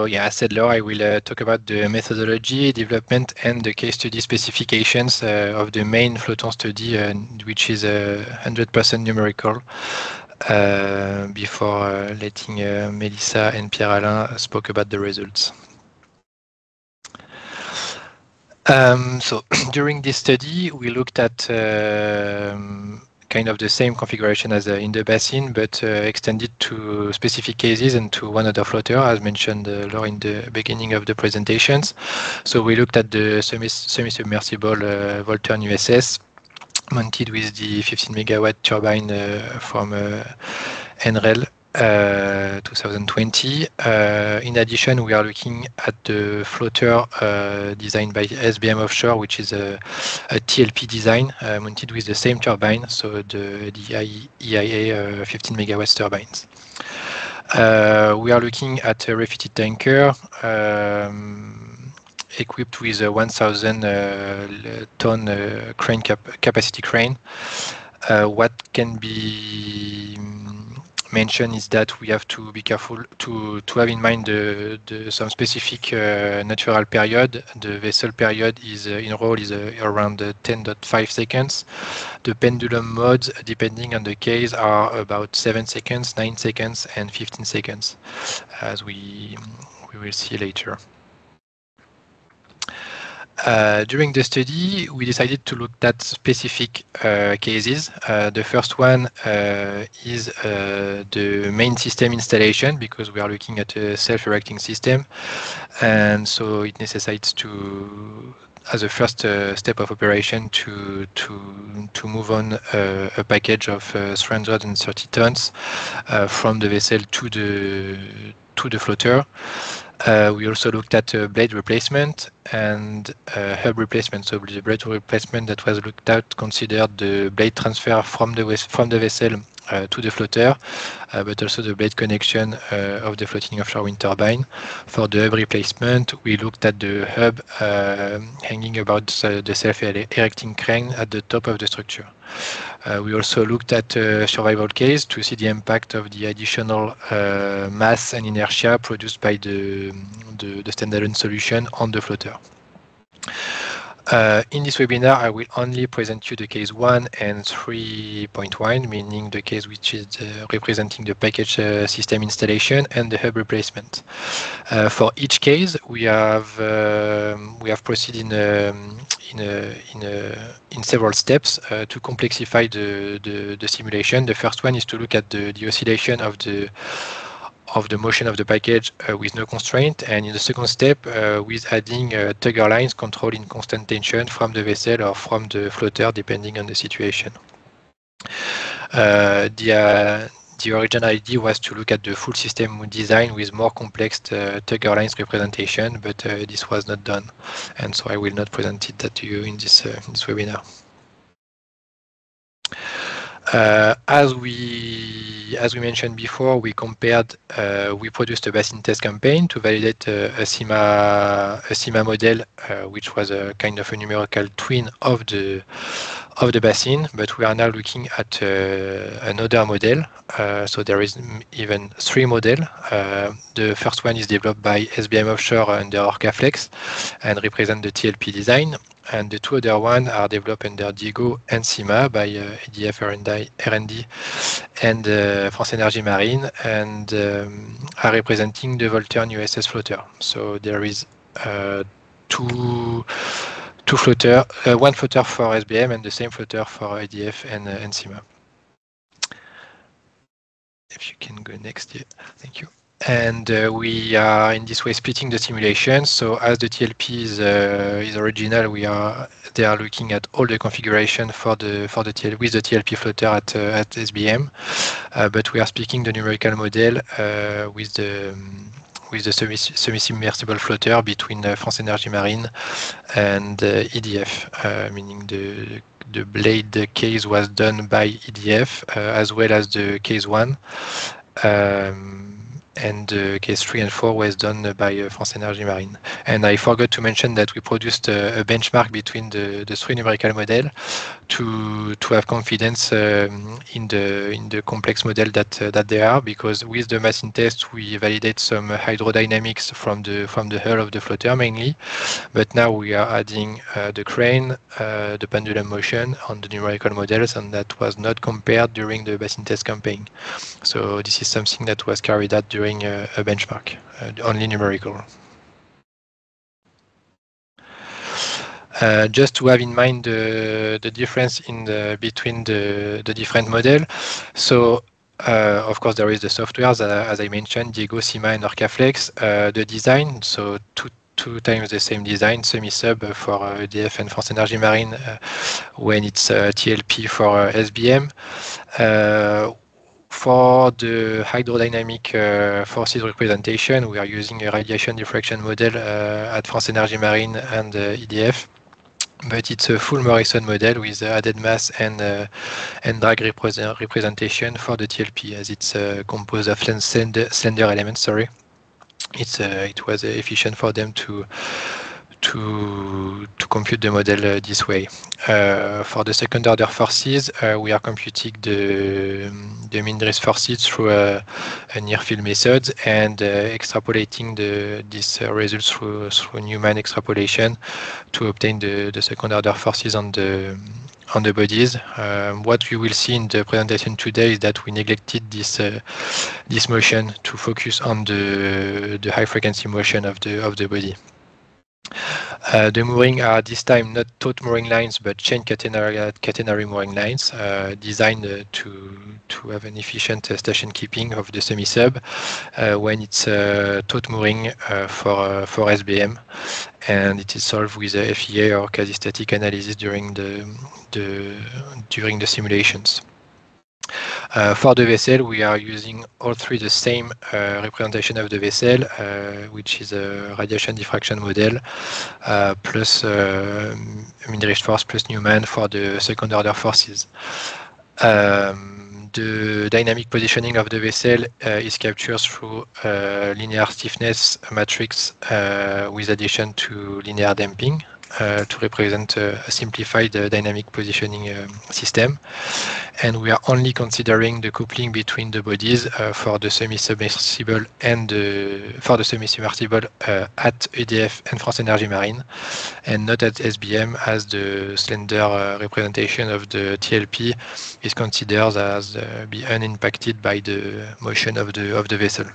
yeah, as said, Laura, I will talk about the methodology, development, and the case study specifications of the main FLOWTOM study, which is 100% numerical, before letting Melissa and Pierre-Alain spoke about the results. So during this study, we looked at kind of the same configuration as in the basin, but extended to specific cases and to one other floater, as mentioned Laura in the beginning of the presentations. So we looked at the semi-submersible FOWT O&M USS, mounted with the 15 megawatt turbine from NREL 2020. In addition, we are looking at the floater designed by SBM Offshore, which is a TLP design mounted with the same turbine, so the EIA 15 megawatts turbines. We are looking at a refitted tanker equipped with a 1,000 ton crane capacity crane. What can be mentioned is that we have to be careful to have in mind some specific natural period. The vessel period is in roll is around 10.5 seconds. The pendulum modes, depending on the case, are about 7 seconds, 9 seconds, and 15 seconds, as we will see later. During the study, we decided to look at specific cases. The first one is the main system installation, because we are looking at a self-erecting system, and so it necessitates to, as a first step of operation, to move on a package of 330 tons from the vessel to the floater. We also looked at blade replacement and hub replacement. So the blade replacement that was looked at considered the blade transfer from the vessel to the floater, but also the blade connection of the floating offshore wind turbine. For the hub replacement, we looked at the hub hanging about the self-erecting crane at the top of the structure. We also looked at a survival case to see the impact of the additional mass and inertia produced by the standalone solution on the floater. In this webinar, I will only present you the case 1 and 3.1, meaning the case which is representing the package system installation and the hub replacement. For each case, we have proceeded in several steps to complexify the simulation. The first one is to look at the oscillation of the motion of the package with no constraint, and in the second step with adding tugger lines controlling constant tension from the vessel or from the floater, depending on the situation. The original idea was to look at the full system design with more complex tugger lines representation, but this was not done, and so I will not present that to you in this webinar. As we mentioned before, we produced a basin test campaign to validate a CIMA model, which was a kind of a numerical twin of the basin, but we are now looking at another model. So there is even 3 models. The first one is developed by SBM Offshore under OrcaFlex and represent the TLP design. And the 2 other ones are developed under Diego and CIMA by EDF R&D and France Énergie Marine, and are representing the FOWT O&M USS floater. So there is two floater, one floater for SBM and the same floater for EDF and CIMA. If you can go next, yeah, thank you. And we are in this way splitting the simulation. So as the TLP is original, they are looking at all the configuration with the TLP floater at SBM, but we are speaking the numerical model with the semi-submersible floater between France Énergie Marine and EDF, meaning the blade case was done by EDF as well as the case 1. case 3 and 4 was done by France Énergie Marine. And I forgot to mention that we produced a benchmark between the three numerical models to have confidence in the complex model that they are, because with the machine test we validate some hydrodynamics from the hull of the floater mainly, but now we are adding the crane, the pendulum motion on the numerical models, and that was not compared during the basin test campaign. So this is something that was carried out during a benchmark, only numerical. Just to have in mind the difference between the different models. So of course there is the software, as I mentioned, Diego, Cima, and Orcaflex. The design, so two times the same design, semi-sub for EDF and France Énergie Marine when it's TLP for SBM. For the hydrodynamic forces representation, we are using a radiation diffraction model at France Énergie Marine and EDF. But it's a full Morrison model with added mass and drag representation for the TLP, as it's composed of slender elements. Sorry, it was efficient for them to compute the model this way. For the second order forces, we are computing the mean drift forces through a near field method and extrapolating these results through Newman extrapolation to obtain the second order forces on the bodies. What we will see in the presentation today is that we neglected this motion to focus on the high frequency motion of the body. The mooring are this time not taut mooring lines, but chain catenary mooring lines, designed to have an efficient station keeping of the semi-sub when it's taut mooring for SBM, and it is solved with a FEA or quasi-static analysis during the simulations. For the vessel, we are using all three the same representation of the vessel, which is a radiation diffraction model, plus mean drift force plus Newman for the second order forces. The dynamic positioning of the vessel is captured through linear stiffness matrix with addition to linear damping to represent a simplified dynamic positioning system. And we are only considering the coupling between the bodies for the semi-submersible and for the semi-submersible at EDF and France Énergie Marine, and not at SBM, as the slender representation of the TLP is considered as be unimpacted by the motion of the vessel.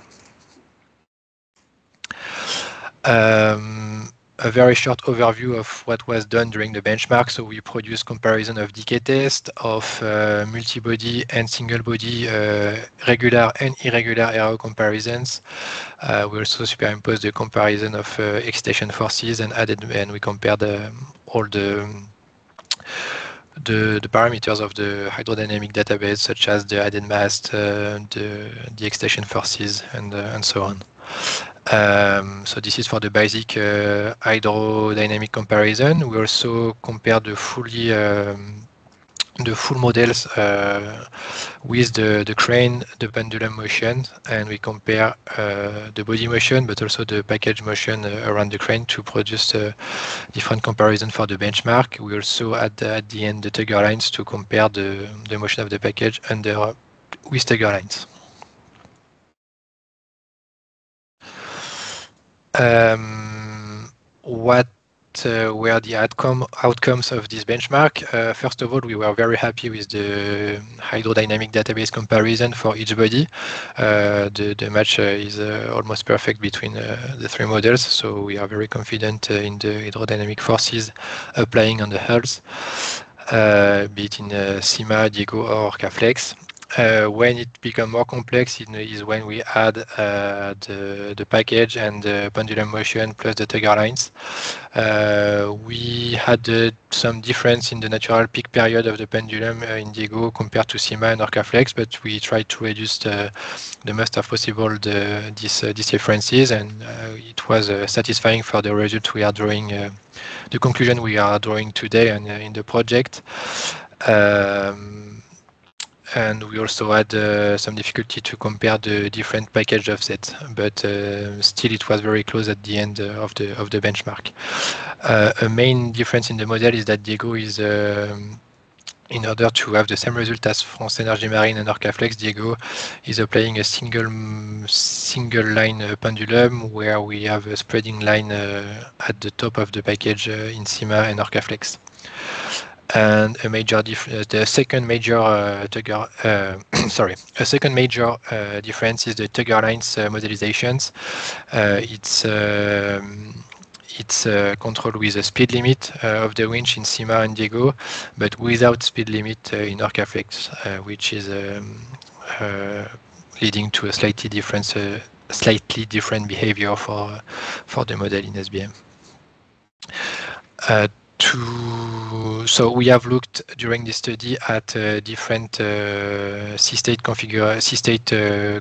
A very short overview of what was done during the benchmark. So we produced comparison of decay test, of multi-body and single-body regular and irregular aero comparisons. We also superimposed the comparison of excitation forces and we compared all the parameters of the hydrodynamic database, such as the added mass, the excitation forces, and so on. So this is for the basic hydrodynamic comparison. We also compare the full models with the crane, the pendulum motion, and we compare the body motion, but also the package motion around the crane to produce a different comparison for the benchmark. We also add at the end the tugger lines to compare the motion of the package with tugger lines. What were the outcomes of this benchmark? First of all, we were very happy with the hydrodynamic database comparison for each body. The match is almost perfect between the three models, so we are very confident in the hydrodynamic forces applying on the hulls, be it in Cima, Diego, or Orcaflex. When it becomes more complex is when we add the package and the pendulum motion plus the tugger lines. We had some difference in the natural peak period of the pendulum in Diego compared to Cima and Orcaflex, but we tried to reduce the most of possible these differences, and it was satisfying for the result we are drawing, the conclusion we are drawing today and in the project. and we also had some difficulty to compare the different package offsets, but still it was very close at the end of the benchmark. A main difference in the model is that Diego is in order to have the same result as France Energy Marine and Orcaflex, Diego is applying a single line pendulum where we have a spreading line at the top of the package in CIMA and Orcaflex. And the second major difference is the tugger lines modelizations. It's controlled with a speed limit of the winch in CIMA and Diego, but without speed limit in Orcaflex, which is leading to a slightly different behavior for the model in SBM. So we have looked during this study at different C-state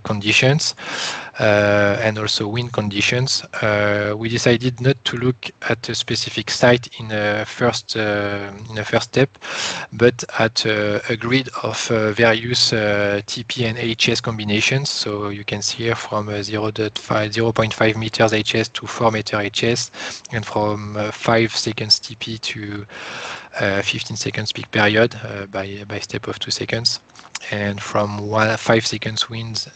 conditions and also wind conditions. We decided not to look at a specific site in a first step, but at a grid of various TP and HS combinations. So you can see here from 0.5 meters HS to 4 meter HS, and from 5 seconds TP to 15 seconds peak period by step of 2 seconds, and from 5 seconds winds,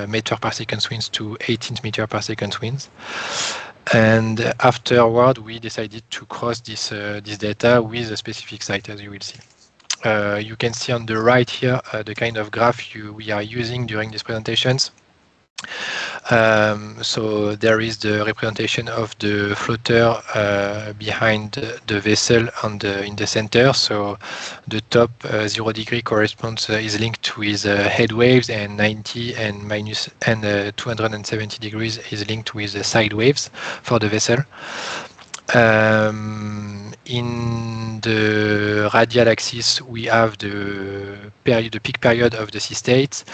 meter per second winds to 18 meter per second winds. And afterward, we decided to cross this data with a specific site, as you will see. You can see on the right here the kind of graph we are using during these presentations. So there is the representation of the floater behind the vessel in the center. So the top 0 degree corresponds is linked with head waves, and 90 and 270 degrees is linked with the side waves for the vessel. In the radial axis, we have the peak period of the C-states,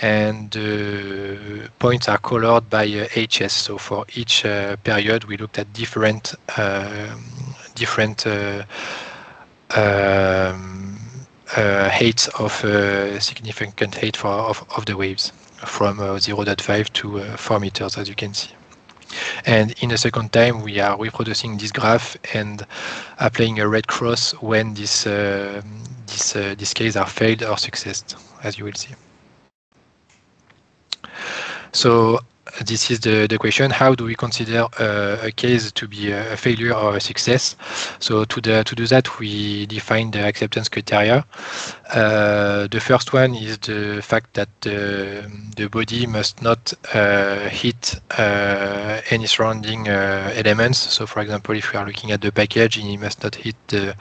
and the points are colored by HS. So for each period, we looked at different heights of significant height of the waves, from 0.5 to 4 meters, as you can see. And in a second time, we are reproducing this graph and applying a red cross when these cases are failed or successed, as you will see. So this is the question: how do we consider a case to be a failure or a success? So to do that, we define the acceptance criteria. The first one is the fact that the body must not hit any surrounding elements. So, for example, if we are looking at the package, he must not hit the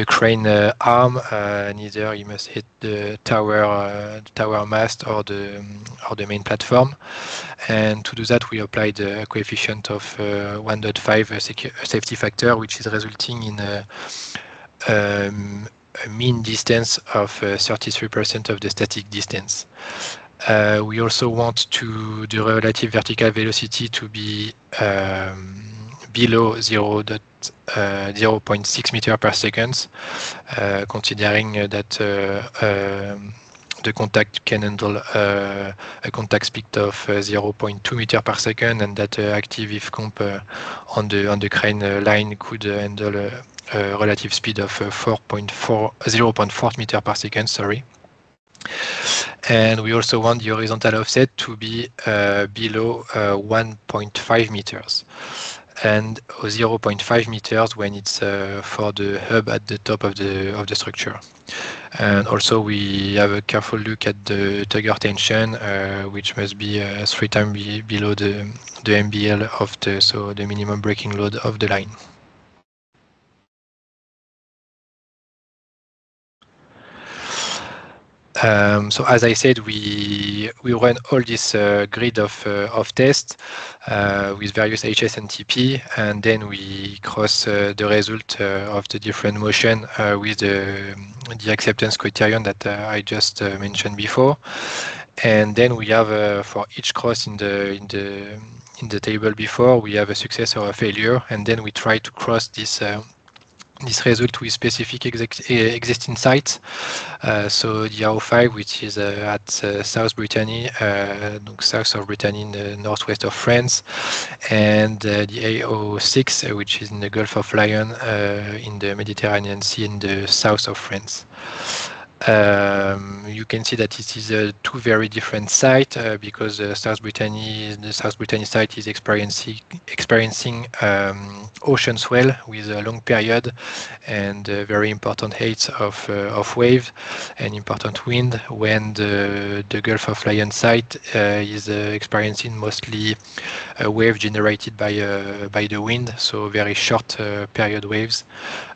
crane arm, neither he must hit the tower mast or the main platform. And to do that, we applied a coefficient of 1.5 safety factor, which is resulting in a mean distance of 33% of the static distance. We also want the relative vertical velocity to be below 0.6 meter per second, considering that the contact can handle a contact speed of 0.2 meter per second, and that active if comp on the crane line could handle a relative speed of 0.4 meter per second. Sorry. And we also want the horizontal offset to be below 1.5 meters. And 0.5 meters when it's for the hub at the top of the structure. And also we have a careful look at the tugger tension, which must be 3 times below the MBL of the minimum braking load of the line. So as I said, we run all this grid of tests with various HS and TP, and then we cross the result of the different motion with the acceptance criterion that I just mentioned before. And then we have for each cross in the table before, we have a success or a failure, and then we try to cross this this result with specific existing sites. So the AO5, which is at South Brittany, south of Brittany in the northwest of France, and the AO6, which is in the Gulf of Lion in the Mediterranean Sea in the south of France. You can see that it is two very different sites because the South Brittany site is experiencing ocean swell with a long period and very important heights of wave and important wind, when the Gulf of Lion site is experiencing mostly a wave generated by the wind, so very short period waves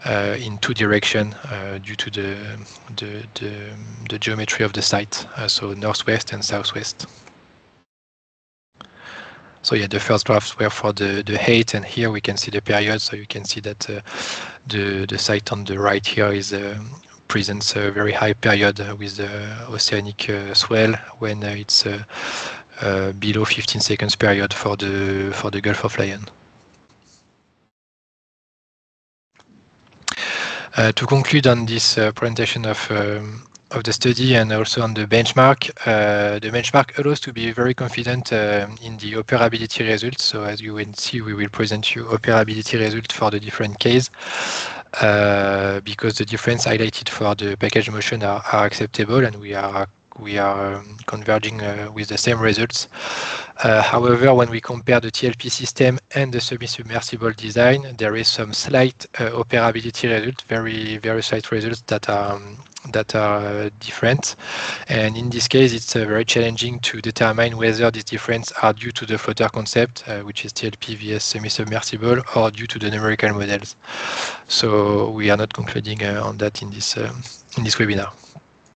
in two directions due to the geometry of the site, so northwest and southwest. So yeah, the first graphs were for the height, and here we can see the period. So you can see that the site on the right here is presents a very high period with the oceanic swell when it's below 15 seconds period for the Gulf of Lion. To conclude on this presentation of the study and also on the benchmark allows to be very confident in the operability results. So as you will see, we will present you operability results for the different case because the difference highlighted for the package motion are acceptable, and we are converging with the same results. However, when we compare the TLP system and the semi-submersible design, there is some slight operability results, very slight results that are different. And in this case, it's very challenging to determine whether these differences are due to the floater concept, which is TLP vs semi-submersible, or due to the numerical models. So we are not concluding on that in this webinar.